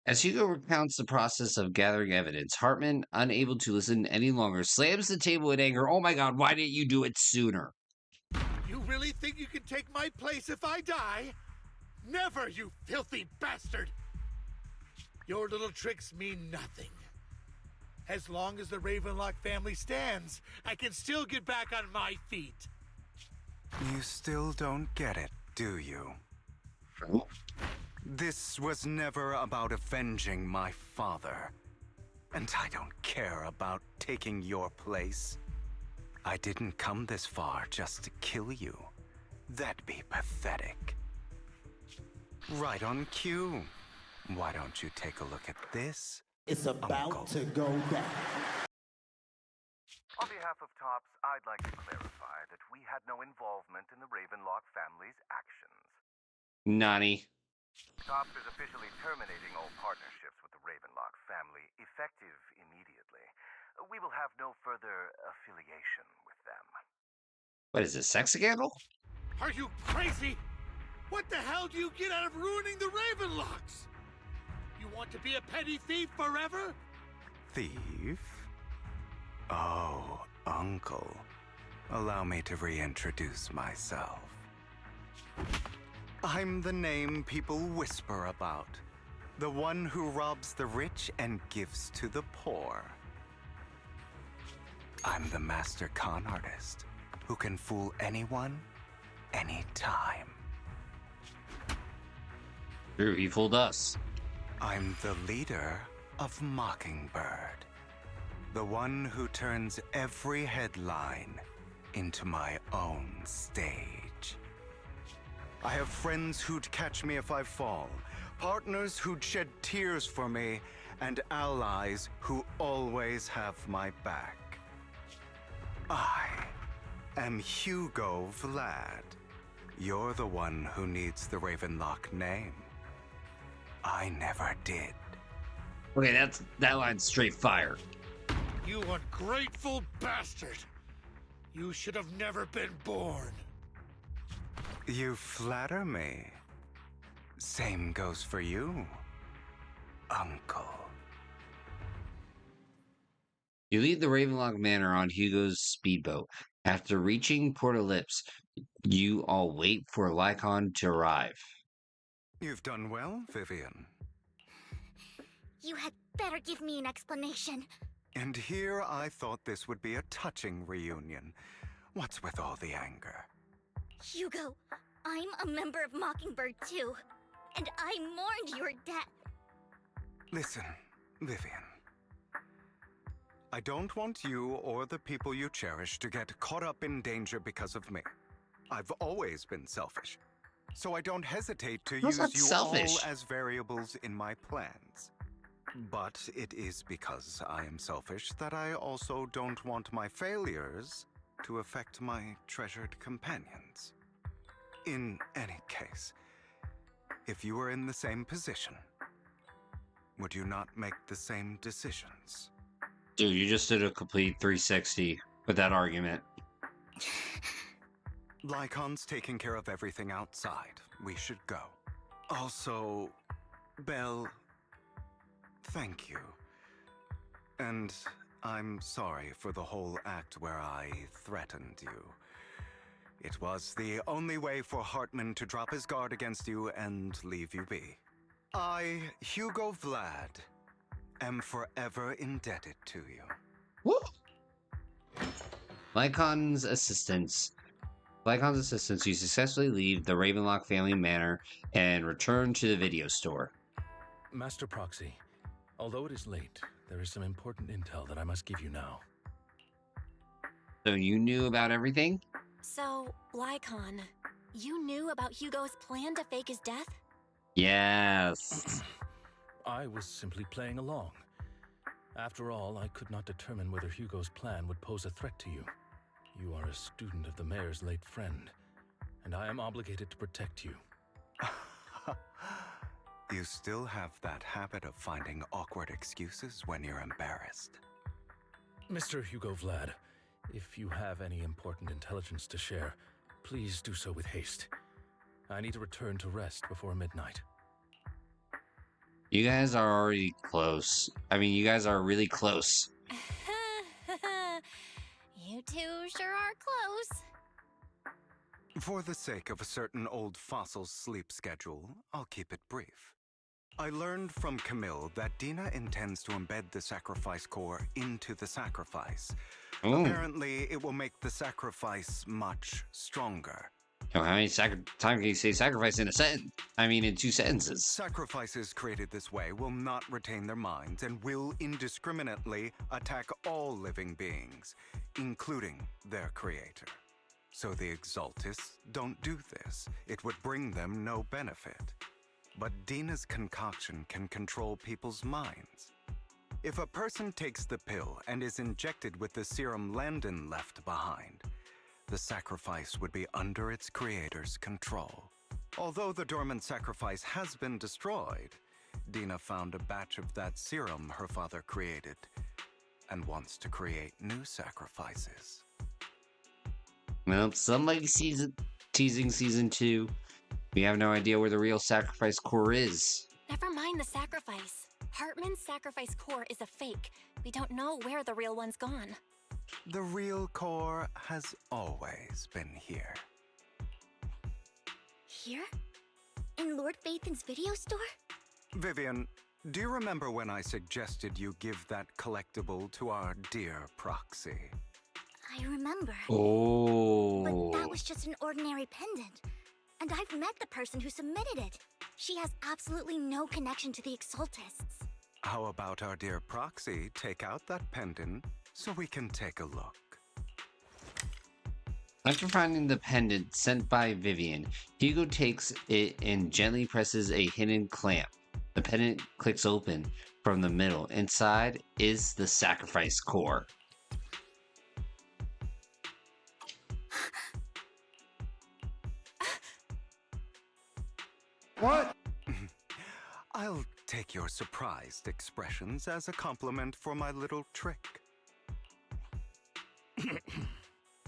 As Hugo recounts the process of gathering evidence, Hartman, unable to listen any longer, slams the table in anger. Oh my god, why didn't you do it sooner? You really think you can take my place if I die? Never, you filthy bastard! Your little tricks mean nothing. As long as the Ravenlock family stands, I can still get back on my feet. You still don't get it, do you? This was never about avenging my father. And I don't care about taking your place. I didn't come this far just to kill you. That'd be pathetic. Right on cue. Why don't you take a look at this? It's about to go down. On behalf of Tops, I'd like to clarify that we had no involvement in the Ravenlock family's actions. Nani. Tops is officially terminating all partnerships with the Ravenlock family, effective immediately. We will have no further affiliation with them. What is this, sex scandal? Are you crazy? What the hell do you get out of ruining the Ravenlocks? You want to be a petty thief forever? Thief? Oh, Uncle. Allow me to reintroduce myself. I'm the name people whisper about. The one who robs the rich and gives to the poor. I'm the master con artist who can fool anyone, anytime. True, he fooled us. I'm the leader of Mockingbird. The one who turns every headline into my own stage. I have friends who'd catch me if I fall, partners who'd shed tears for me, and allies who always have my back. I am Hugo Vlad. You're the one who needs the Ravenlock name. I never did. Okay, that line's straight fire. You ungrateful bastard! You should have never been born. You flatter me. Same goes for you, Uncle. You leave the Ravenlock Manor on Hugo's speedboat. After reaching Port Ellipse, you all wait for Lycon to arrive. You've done well, Vivian. You had better give me an explanation. And here I thought this would be a touching reunion. What's with all the anger? Hugo, I'm a member of Mockingbird too, and I mourned your death. Listen, Vivian. I don't want you or the people you cherish to get caught up in danger because of me. I've always been selfish, so I don't hesitate to use you all as variables in my plans. But it is because I am selfish that I also don't want my failures to affect my treasured companions. In any case, if you were in the same position, would you not make the same decisions? Dude, you just did a complete 360 with that argument. Lycon's taking care of everything outside. We should go. Also, Belle, thank you. And I'm sorry for the whole act where I threatened you. It was the only way for Hartman to drop his guard against you and leave you be. I, Hugo Vlad, am forever indebted to you. Woo! Lycon's assistants, you successfully leave the Ravenlock family manor and return to the video store. Master Proxy, although it is late, there is some important intel that I must give you now. So you knew about everything? So, Lycon, you knew about Hugo's plan to fake his death? Yes. I was simply playing along. After all, I could not determine whether Hugo's plan would pose a threat to you. You are a student of the mayor's late friend, and I am obligated to protect you. You still have that habit of finding awkward excuses when you're embarrassed. Mr. Hugo Vlad, if you have any important intelligence to share, please do so with haste. I need to return to rest before midnight. You guys are already close. I mean, you guys are really close. You two sure are close. For the sake of a certain old fossil's sleep schedule, I'll keep it brief. I learned from Camille that Dina intends to embed the sacrifice core into the sacrifice. Ooh. Apparently, it will make the sacrifice much stronger. How many times can you say sacrifice in a sentence? I mean, in 2 sentences. Sacrifices created this way will not retain their minds and will indiscriminately attack all living beings, including their creator. So the Exaltists don't do this. It would bring them no benefit. But Dina's concoction can control people's minds. If a person takes the pill and is injected with the serum Landon left behind, the sacrifice would be under its creator's control. Although the dormant sacrifice has been destroyed, Dina found a batch of that serum her father created and wants to create new sacrifices. Well, somebody's teasing season 2. We have no idea where the real sacrifice core is. Never mind the sacrifice. Hartman's sacrifice core is a fake. We don't know where the real one's gone. The real core has always been here. Here? In Lord Phaethon's video store? Vivian, do you remember when I suggested you give that collectible to our dear proxy? I remember. Oh. But that was just an ordinary pendant. And I've met the person who submitted it. She has absolutely no connection to the Exaltists. How about our dear proxy take out that pendant so we can take a look? After finding the pendant sent by Vivian, Hugo takes it and gently presses a hidden clamp. The pendant clicks open from the middle. Inside is the sacrifice core. What? I'll take your surprised expressions as a compliment for my little trick.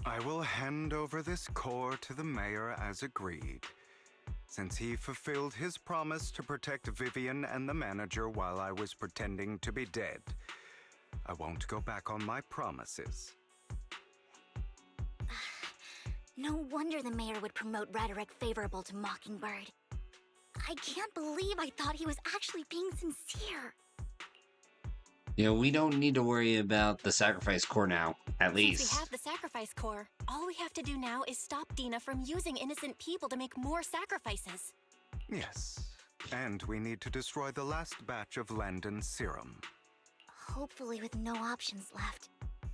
I will hand over this core to the mayor as agreed. Since he fulfilled his promise to protect Vivian and the manager while I was pretending to be dead, I won't go back on my promises. No wonder the mayor would promote rhetoric favorable to Mockingbird. I can't believe I thought he was actually being sincere. You know, we don't need to worry about the sacrifice core now, at least. Since we have the sacrifice core, all we have to do now is stop Dina from using innocent people to make more sacrifices. Yes, and we need to destroy the last batch of Landon's serum. Hopefully with no options left,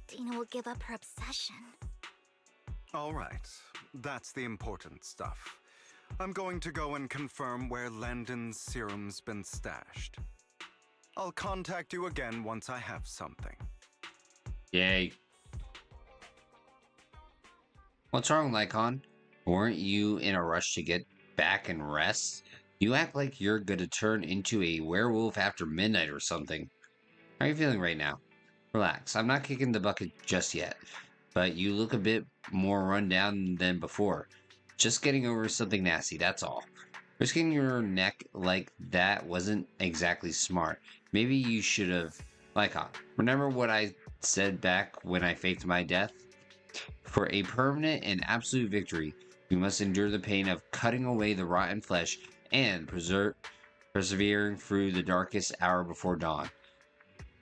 Dina will give up her obsession. All right, that's the important stuff. I'm going to go and confirm where Landon's serum's been stashed. I'll contact you again once I have something. Yay. What's wrong, Lycon? Weren't you in a rush to get back and rest? You act like you're gonna turn into a werewolf after midnight or something. How are you feeling right now? Relax, I'm not kicking the bucket just yet, but you look a bit more run down than before. Just getting over something nasty, that's all. Risking your neck like that wasn't exactly smart. Maybe you should have... Lycon, remember what I said back when I faked my death? For a permanent and absolute victory, we must endure the pain of cutting away the rotten flesh and persevering through the darkest hour before dawn.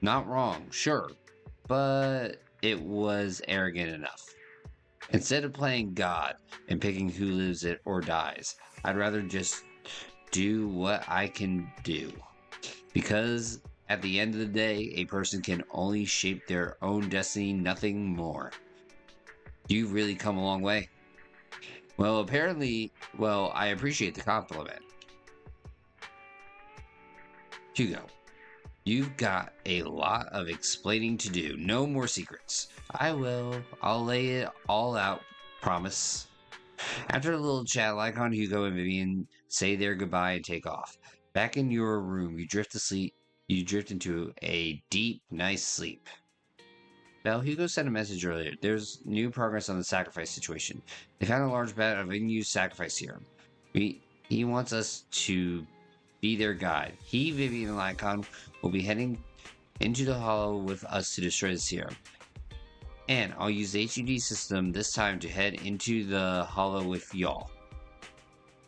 Not wrong, sure, but it was arrogant enough. Instead of playing God and picking who lives it or dies, I'd rather just do what I can do. Because at the end of the day, a person can only shape their own destiny, nothing more. You've really come a long way. Well, apparently, I appreciate the compliment. Hugo, you've got a lot of explaining to do. No more secrets. I'll lay it all out, promise. After a little chat, Lycon, Hugo, and Vivian say their goodbye and take off. Back in your room, you drift asleep. You drift into a deep, nice sleep. Belle, Hugo sent a message earlier. There's new progress on the sacrifice situation. They found a large vat of unused sacrifice serum. He wants us to be their guide. He, Vivian, and Lycon will be heading into the hollow with us to destroy the serum. And I'll use the HUD system this time to head into the hollow with y'all.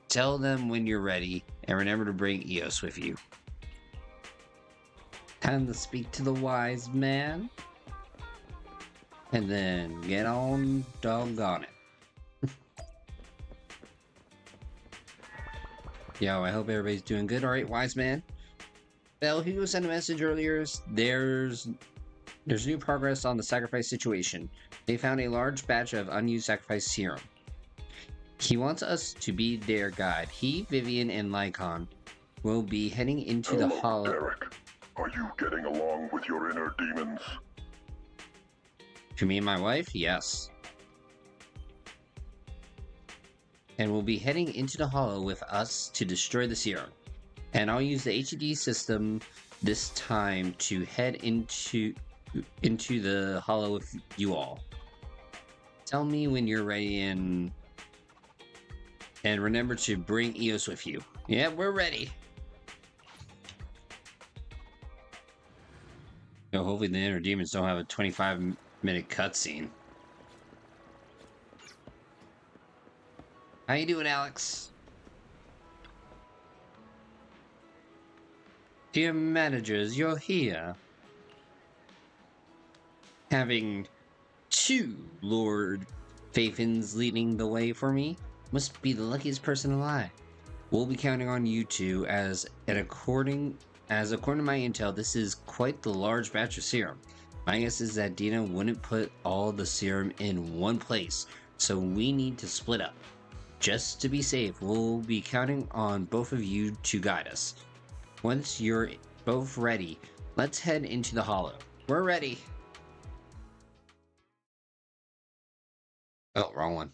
Tell them when you're ready, and remember to bring Eos with you. Time to speak to the wise man. And then get on doggone it. Yo, I hope everybody's doing good. Alright, wise man. Well, Hugo sent a message earlier. There's new progress on the sacrifice situation. They found a large batch of unused sacrifice serum. He wants us to be their guide. He, Vivian, and Lycon will be heading into the hollow. Derek, are you getting along with your inner demons? To me and my wife, yes. And we'll be heading into the hollow with us to destroy the serum. And I'll use the HUD system this time to head into the hollow with you all. Tell me when you're ready, and remember to bring Eos with you. Yeah, we're ready. So hopefully the inner demons don't have a 25-minute cutscene. How you doing, Alex? Dear managers, you're here. Having 2 Lord Faithins leading the way for me must be the luckiest person alive. We'll be counting on you two, as according to my intel, this is quite the large batch of serum. My guess is that Dina wouldn't put all the serum in one place, so we need to split up. Just to be safe, we'll be counting on both of you to guide us. Once you're both ready, let's head into the hollow. We're ready. Oh, wrong one.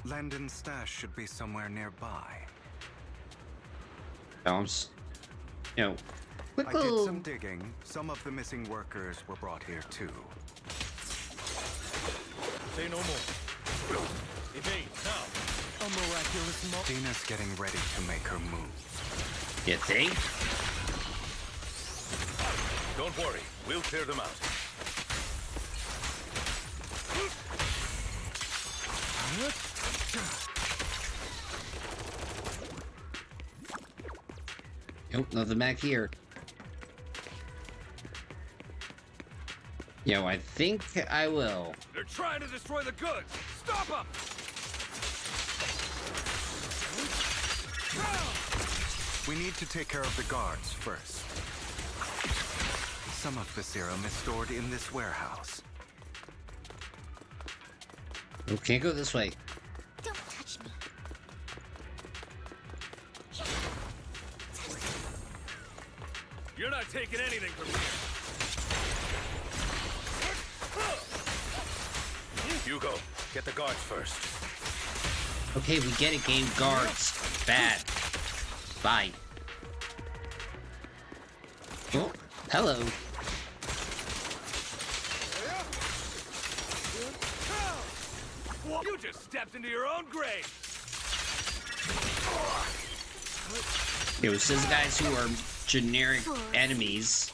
Landon's stash should be somewhere nearby. Quick I did little... some digging. Some of the missing workers were brought here too. Say no more. Evade, now. A miraculous Dina's getting ready to make her move. You think? Don't worry, we'll clear them out. Nope, nothing back here. Yo, I think I will. They're trying to destroy the goods! Stop them! We need to take care of the guards first. Some of the serum is stored in this warehouse. Oh, can't go this way. Don't touch me. You're not taking anything from me. Hugo, get the guards first. Okay, we get it, game. Guards. Bad. Bye. Oh, hello. You just stepped into your own grave. It was those guys who are generic enemies.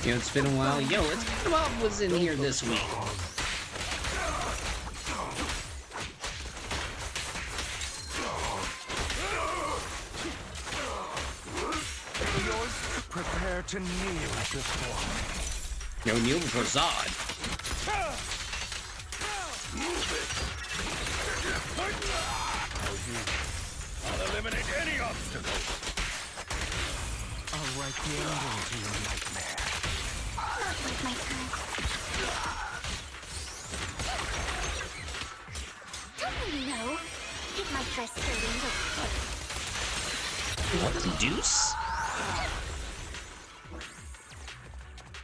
Yo, it's been a while. Yo, it's been a while. What was in here this week? Prepare to kneel before me. Yo, kneel before Zod. I'll eliminate any obstacle. I'll write the ending to your nightmare. Not like my son. Don't you know? It might dress a little. What the deuce?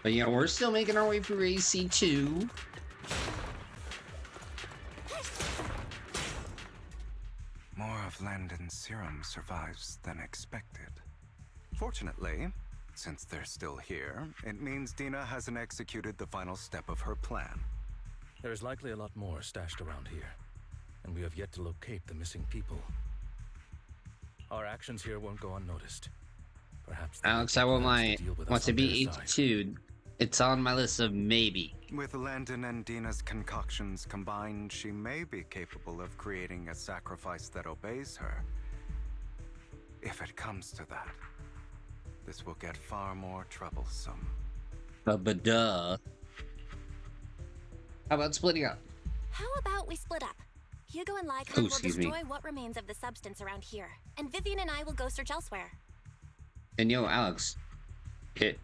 But yeah, we're still making our way through AC2. More of Landon's serum survives than expected. Fortunately, since they're still here, it means Dina hasn't executed the final step of her plan. There is likely a lot more stashed around here, and we have yet to locate the missing people. Our actions here won't go unnoticed. Perhaps Alex, I want to be 82. It's on my list of maybe. With Landon and Dina's concoctions combined, she may be capable of creating a sacrifice that obeys her. If it comes to that, this will get far more troublesome. But duh. How about splitting up? How about we split up? Hugo and Lycon will destroy what remains of the substance around here, and Vivian and I will go search elsewhere. And yo, Alex,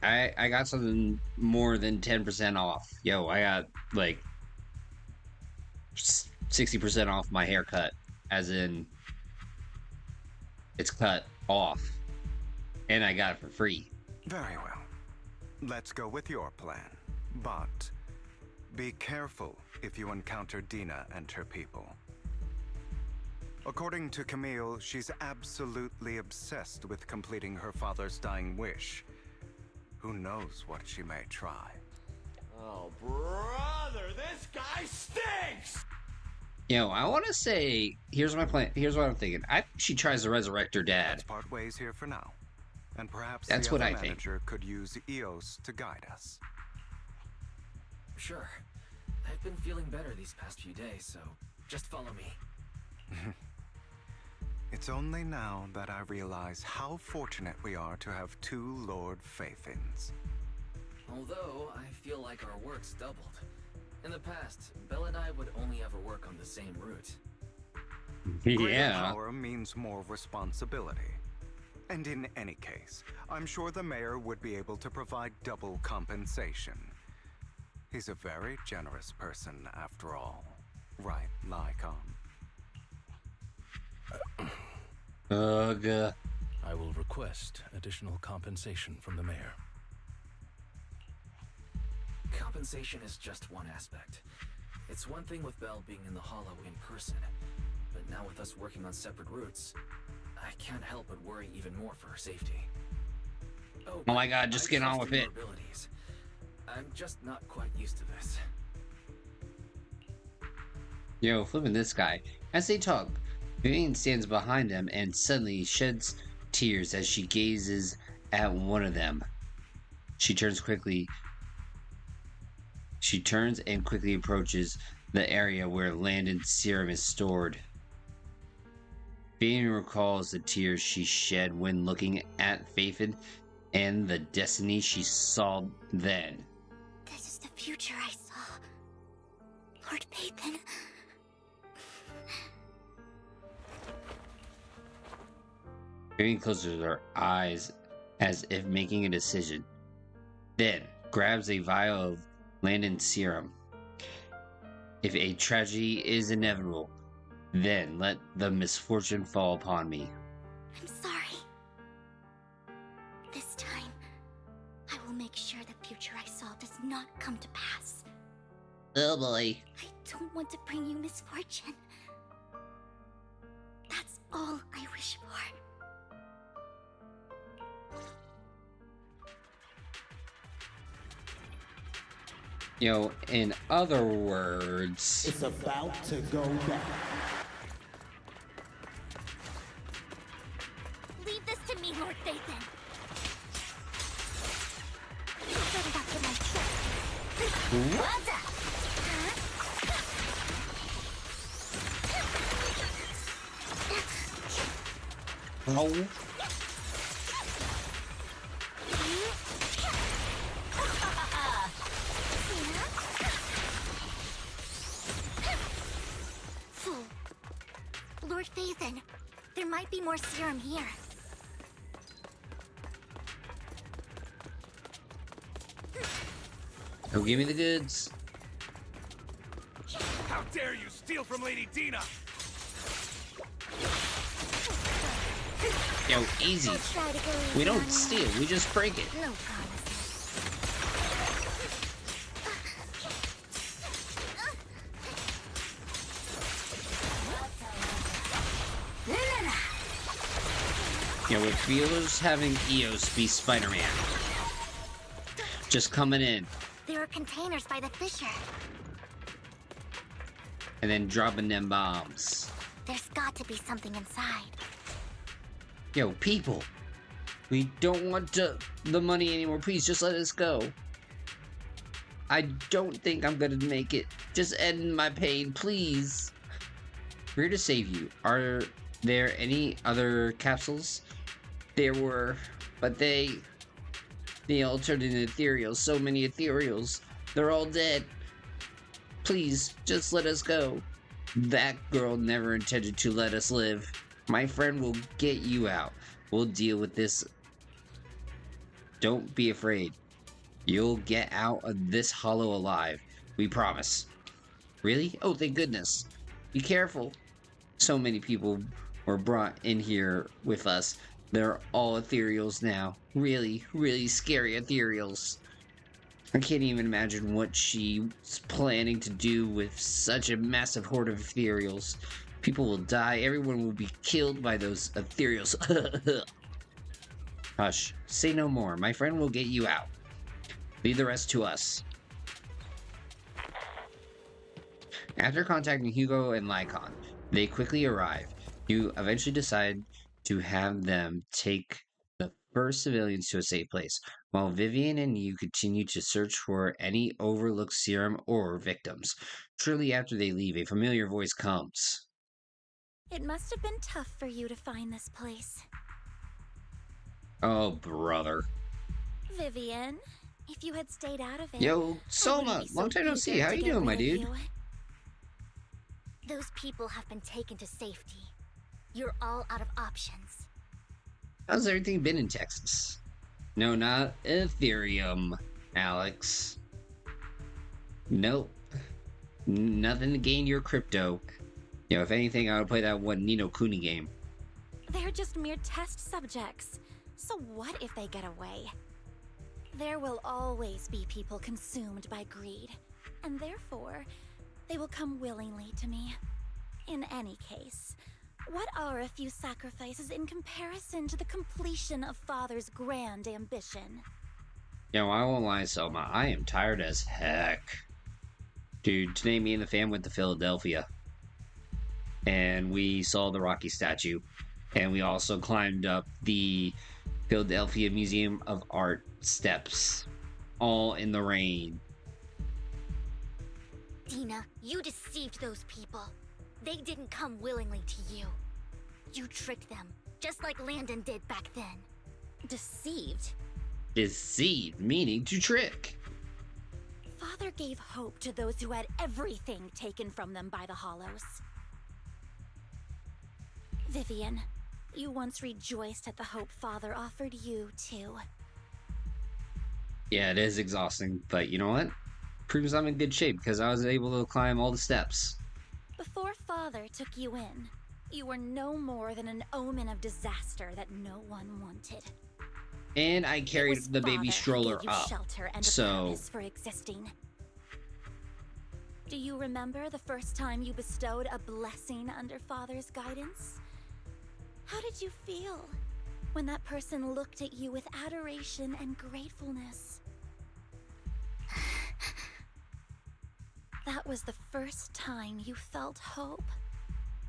I got something more than 10% off. Yo, I got like 60% off my haircut, as in it's cut off, and I got it for free. Very well. Let's go with your plan, but be careful if you encounter Dina and her people. According to Camille, she's absolutely obsessed with completing her father's dying wish. Who knows what she may try? Oh, brother, this guy stinks! Yo, I want to say, here's my plan. Here's what I'm thinking. She tries to resurrect her dad. Let's part ways here for now. And perhaps that's the what other I think. Manager could use EOS to guide us. Sure. I've been feeling better these past few days, so just follow me. It's only now that I realize how fortunate we are to have two Lord Faithins. Although, I feel like our work's doubled. In the past, Belle and I would only ever work on the same route. Greater power means more responsibility. And in any case, I'm sure the mayor would be able to provide double compensation. He's a very generous person, after all. Right, Lycon? Ugh. I will request additional compensation from the mayor. Compensation is just one aspect. It's one thing with Belle being in the Hollow in person, but now with us working on separate routes, I can't help but worry even more for her safety. Oh my god, just get on with it. Abilities. I'm just not quite used to this. Yo, flipping this guy. As they talk, Vivian stands behind them and suddenly sheds tears as she gazes at one of them. She turns and quickly approaches the area where Landon's serum is stored. Vivian recalls the tears she shed when looking at Faithin and the destiny she saw then. This is the future I saw. Lord Faithin. Vivian closes her eyes as if making a decision. Then grabs a vial of Landon's serum. If a tragedy is inevitable, then let the misfortune fall upon me. I'm sorry. This time, I will make sure the future I saw does not come to pass. Oh boy. I don't want to bring you misfortune. That's all I wish for. You know, in other words... It's about to go down. Leave this to me, Lord Faithin. Set it up for my trick. What? Oh. Lord Faithin, there might be more serum here. Oh, give me the goods. How dare you steal from Lady Dina! Yo, easy. We don't steal, we just break it. No promises. You know, it feels having Eos be Spider-Man. Just coming in. There are containers by the fissure. And then dropping them bombs. There's got to be something inside. Yo, people. We don't want the money anymore. Please, just let us go. I don't think I'm gonna make it. Just end my pain, please. We're here to save you. Are there any other capsules? There were, but they all turned into Ethereals. So many Ethereals. They're all dead. Please, just let us go. That girl never intended to let us live. My friend will get you out. We'll deal with this. Don't be afraid. You'll get out of this hollow alive. We promise. Really? Oh, thank goodness. Be careful. So many people were brought in here with us. They're all Ethereals now. Really, really scary Ethereals. I can't even imagine what she's planning to do with such a massive horde of Ethereals. People will die. Everyone will be killed by those Ethereals. Hush. Say no more. My friend will get you out. Leave the rest to us. After contacting Hugo and Lycon, they quickly arrive. You eventually decide to have them take the first civilians to a safe place, while Vivian and you continue to search for any overlooked serum or victims. Shortly after they leave, a familiar voice comes. It must have been tough for you to find this place. Oh, brother. Vivian, if you had stayed out of it... Yo, Soma, long time no see. How you doing, my dude? Those people have been taken to safety. You're all out of options. How's everything been in Texas? No, not Ethereum, Alex. Nope. Nothing to gain your crypto. You know, if anything, I would play that one Ni no Kuni game. They're just mere test subjects. So what if they get away? There will always be people consumed by greed. And therefore, they will come willingly to me. In any case, what are a few sacrifices in comparison to the completion of Father's grand ambition? Yo, I won't lie, Selma. I am tired as heck. Dude, today me and the fam went to Philadelphia. And we saw the Rocky statue. And we also climbed up the Philadelphia Museum of Art steps. All in the rain. Dina, you deceived those people. They didn't come willingly to you. You tricked them, just like Landon did back then. Deceived? Deceived, meaning to trick. Father gave hope to those who had everything taken from them by the Hollows. Vivian, you once rejoiced at the hope Father offered you, too. Yeah, it is exhausting, but you know what? Proves I'm in good shape because I was able to climb all the steps. Before Father took you in, you were no more than an omen of disaster that no one wanted. And I carried the baby stroller gave you up, shelter and a purpose for existing. Do you remember the first time you bestowed a blessing under Father's guidance? How did you feel when that person looked at you with adoration and gratefulness? That was the first time you felt hope.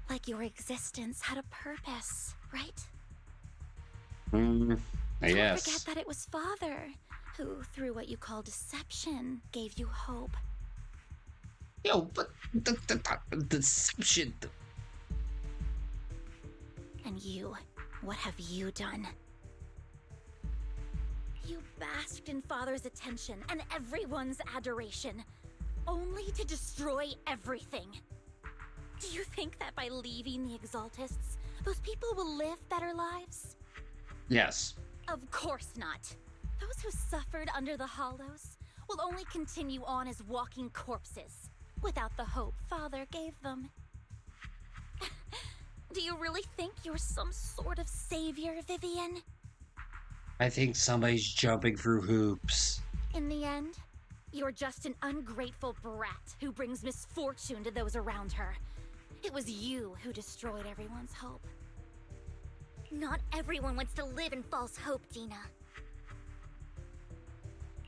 Like your existence had a purpose, right? I guess. Don't forget that it was Father who, through what you call deception, gave you hope. Yo, but the deception. And you, what have you done? You basked in Father's attention and everyone's adoration, only to destroy everything. Do you think that by leaving the Exaltists, those people will live better lives? Yes. Of course not. Those who suffered under the Hollows will only continue on as walking corpses, without the hope Father gave them. Do you really think you're some sort of savior, Vivian? I think somebody's jumping through hoops. In the end, you're just an ungrateful brat who brings misfortune to those around her. It was you who destroyed everyone's hope. Not everyone wants to live in false hope, Dina.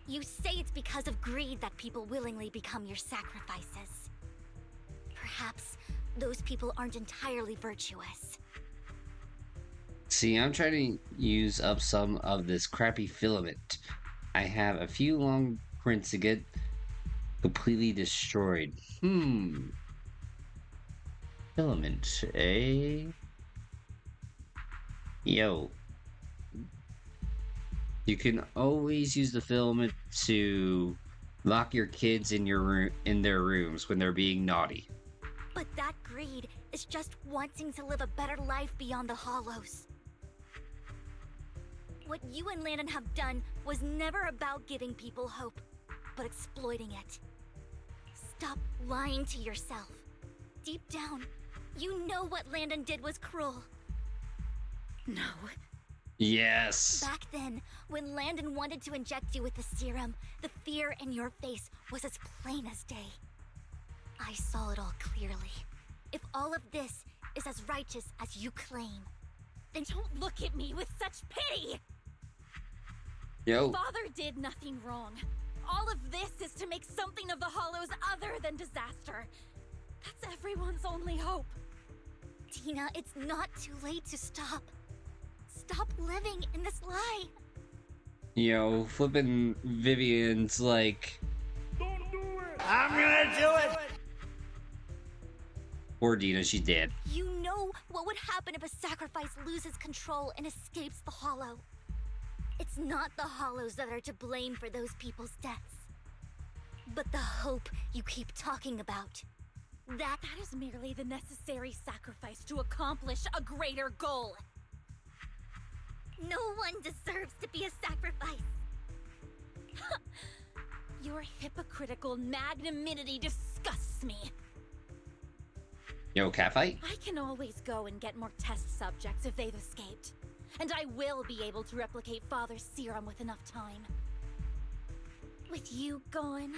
You say it's because of greed that people willingly become your sacrifices. Perhaps those people aren't entirely virtuous. See, I'm trying to use up some of this crappy filament. I have a few long prints to get completely destroyed. Filament, eh? Yo. You can always use the filament to lock your kids in their rooms when they're being naughty. But that greed is just wanting to live a better life beyond the hollows. What you and Landon have done was never about giving people hope, but exploiting it. Stop lying to yourself. Deep down, you know what Landon did was cruel. No. Yes. Back then, when Landon wanted to inject you with the serum, the fear in your face was as plain as day. I saw it all clearly. If all of this is as righteous as you claim, then don't look at me with such pity! Yo. Father did nothing wrong. All of this is to make something of the Hollows other than disaster. That's everyone's only hope. Tina, it's not too late to stop. Stop living in this lie. Yo, flippin' Vivian's like... Don't do it! I'm gonna do it! Poor Dina, she's dead. You know what would happen if a sacrifice loses control and escapes the Hollow. It's not the Hollows that are to blame for those people's deaths, but the hope you keep talking about. That is merely the necessary sacrifice to accomplish a greater goal. No one deserves to be a sacrifice. Your hypocritical magnanimity disgusts me. Yo, catfight? I can always go and get more test subjects if they've escaped. And I will be able to replicate Father's serum with enough time. With you gone,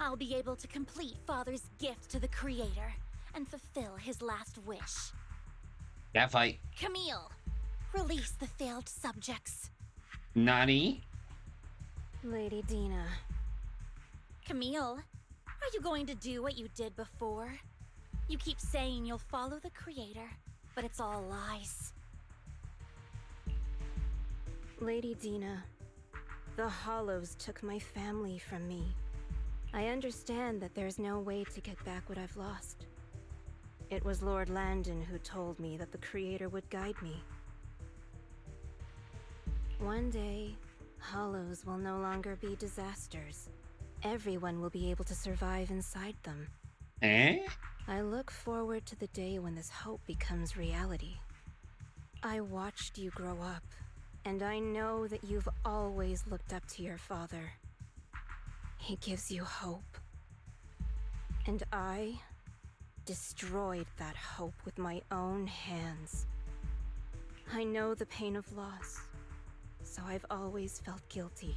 I'll be able to complete Father's gift to the Creator and fulfill his last wish. Catfight. Camille, release the failed subjects. Nani? Lady Dina. Camille, are you going to do what you did before? You keep saying you'll follow the Creator, but it's all lies. Lady Dina, the Hollows took my family from me. I understand that there's no way to get back what I've lost. It was Lord Landon who told me that the Creator would guide me. One day, Hollows will no longer be disasters. Everyone will be able to survive inside them. Eh? I look forward to the day when this hope becomes reality. I watched you grow up, and I know that you've always looked up to your father. He gives you hope. And I destroyed that hope with my own hands. I know the pain of loss, so I've always felt guilty.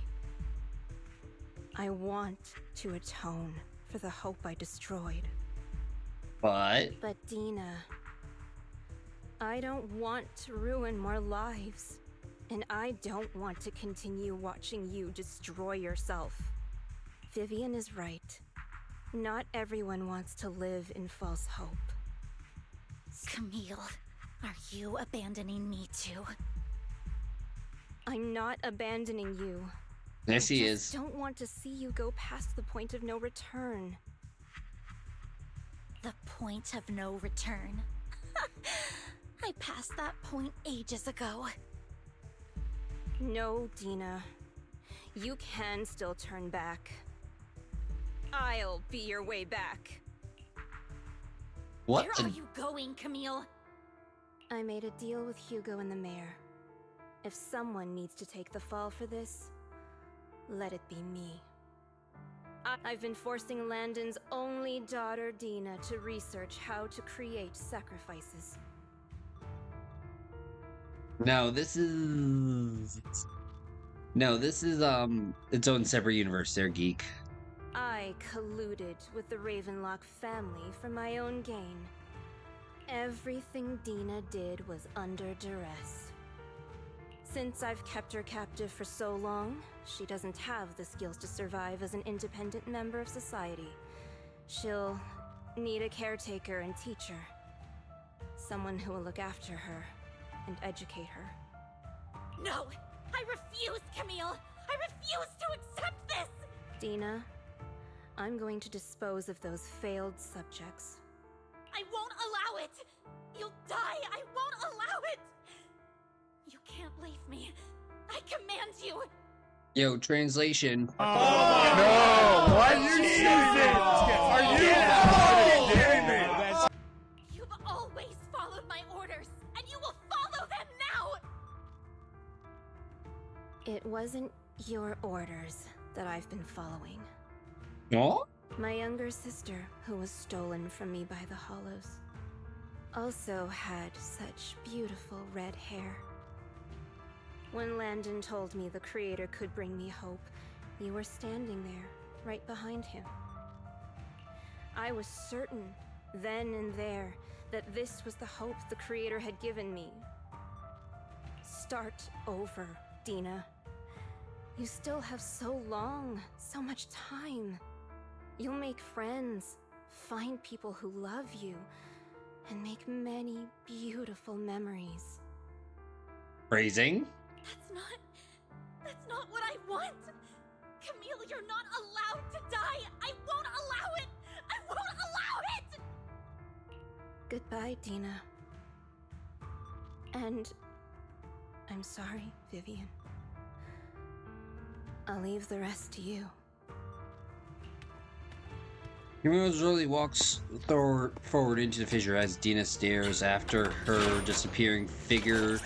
I want to atone for the hope I destroyed. But Dina, I don't want to ruin more lives. And I don't want to continue watching you destroy yourself. Vivian is right. Not everyone wants to live in false hope. Camille, are you abandoning me too? I'm not abandoning you. Yes, he I is. Don't want to see you go past the point of no return. The point of no return? I passed that point ages ago. No, Dina. You can still turn back. I'll be your way back. What? Where are you going, Camille? I made a deal with Hugo and the mayor. If someone needs to take the fall for this, let it be me. I've been forcing Landon's only daughter, Dina, to research how to create sacrifices. No, this is its own separate universe there, geek. I colluded with the Ravenlock family for my own gain. Everything Dina did was under duress. Since I've kept her captive for so long, she doesn't have the skills to survive as an independent member of society. She'll need a caretaker and teacher. Someone who will look after her and educate her. No! I refuse, Camille! I refuse to accept this! Dina, I'm going to dispose of those failed subjects. I won't allow it! You'll die! I won't allow it! You can't leave me. I command you! Yo, translation. No! What? Are you kidding me? You've always followed my orders, and you will follow them now! It wasn't your orders that I've been following. No? My younger sister, who was stolen from me by the Hollows, also had such beautiful red hair. When Landon told me the Creator could bring me hope, you were standing there, right behind him. I was certain, then and there, that this was the hope the Creator had given me. Start over, Dina. You still have so long, so much time. You'll make friends, find people who love you, and make many beautiful memories. Phrasing? That's not what I want! Camille, you're not allowed to die! I won't allow it! I won't allow it! Goodbye, Dina. And I'm sorry, Vivian. I'll leave the rest to you. Camille slowly walks forward into the fissure as Dina stares after her disappearing figure.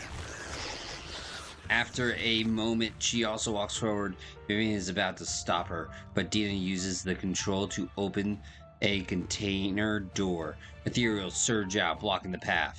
After a moment, she also walks forward. Vivian is about to stop her, but Dina uses the control to open a container door. Ethereals surge out, blocking the path.